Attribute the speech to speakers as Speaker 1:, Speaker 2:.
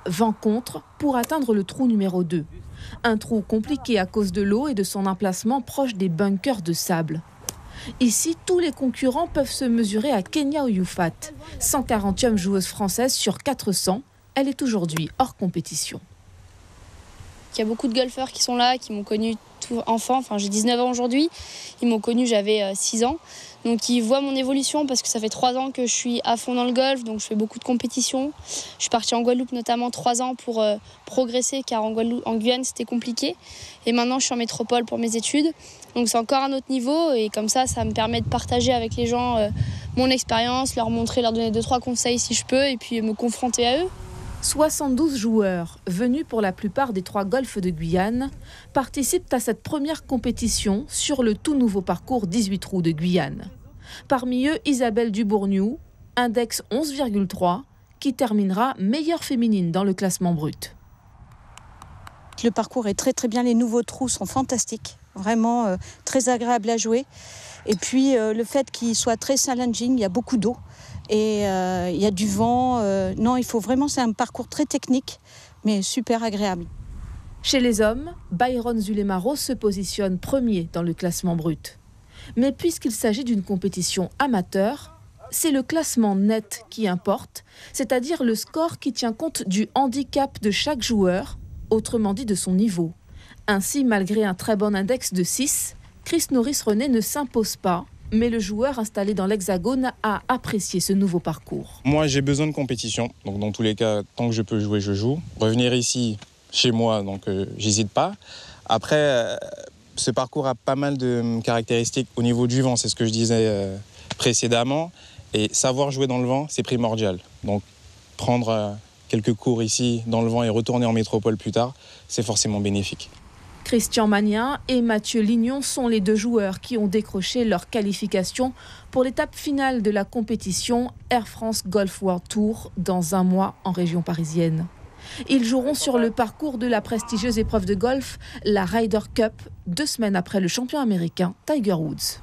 Speaker 1: 20 contre pour atteindre le trou numéro 2. Un trou compliqué à cause de l'eau et de son emplacement proche des bunkers de sable. Ici, tous les concurrents peuvent se mesurer à Kenya Oyufat. 140e joueuse française sur 400, elle est aujourd'hui hors compétition.
Speaker 2: Il y a beaucoup de golfeurs qui sont là, qui m'ont connue tout enfant. Enfin, j'ai 19 ans aujourd'hui. Ils m'ont connue, j'avais 6 ans. Donc, ils voient mon évolution parce que ça fait 3 ans que je suis à fond dans le golf. Donc, je fais beaucoup de compétitions. Je suis partie en Guadeloupe notamment 3 ans pour progresser car en Guyane, c'était compliqué. Et maintenant, je suis en métropole pour mes études. Donc, c'est encore un autre niveau. Et comme ça me permet de partager avec les gens mon expérience, leur montrer, leur donner 2-3 conseils si je peux et puis me confronter à eux.
Speaker 1: 72 joueurs, venus pour la plupart des 3 golfs de Guyane, participent à cette première compétition sur le tout nouveau parcours 18 trous de Guyane. Parmi eux, Isabelle Dubourgneau, index 11,3, qui terminera meilleure féminine dans le classement brut.
Speaker 3: Le parcours est très très bien, les nouveaux trous sont fantastiques, vraiment très agréable à jouer. Et puis le fait qu'il soit très challenging, il y a beaucoup d'eau. Et il y a du vent. Non, il faut vraiment, c'est un parcours très technique, mais super agréable.
Speaker 1: Chez les hommes, Byron Zulemaro se positionne premier dans le classement brut. Mais puisqu'il s'agit d'une compétition amateur, c'est le classement net qui importe, c'est-à-dire le score qui tient compte du handicap de chaque joueur, autrement dit de son niveau. Ainsi, malgré un très bon index de 6, Chris Norris-René ne s'impose pas. Mais le joueur installé dans l'Hexagone a apprécié ce nouveau parcours.
Speaker 4: Moi, j'ai besoin de compétition. Donc, dans tous les cas, tant que je peux jouer, je joue. Revenir ici, chez moi, donc j'hésite pas. Après, ce parcours a pas mal de caractéristiques au niveau du vent. C'est ce que je disais précédemment. Et savoir jouer dans le vent, c'est primordial. Donc, prendre quelques cours ici dans le vent et retourner en métropole plus tard, c'est forcément bénéfique.
Speaker 1: Christian Magnin et Mathieu Lignon sont les 2 joueurs qui ont décroché leur qualification pour l'étape finale de la compétition Air France Golf World Tour dans un mois en région parisienne. Ils joueront sur le parcours de la prestigieuse épreuve de golf, la Ryder Cup, 2 semaines après le champion américain Tiger Woods.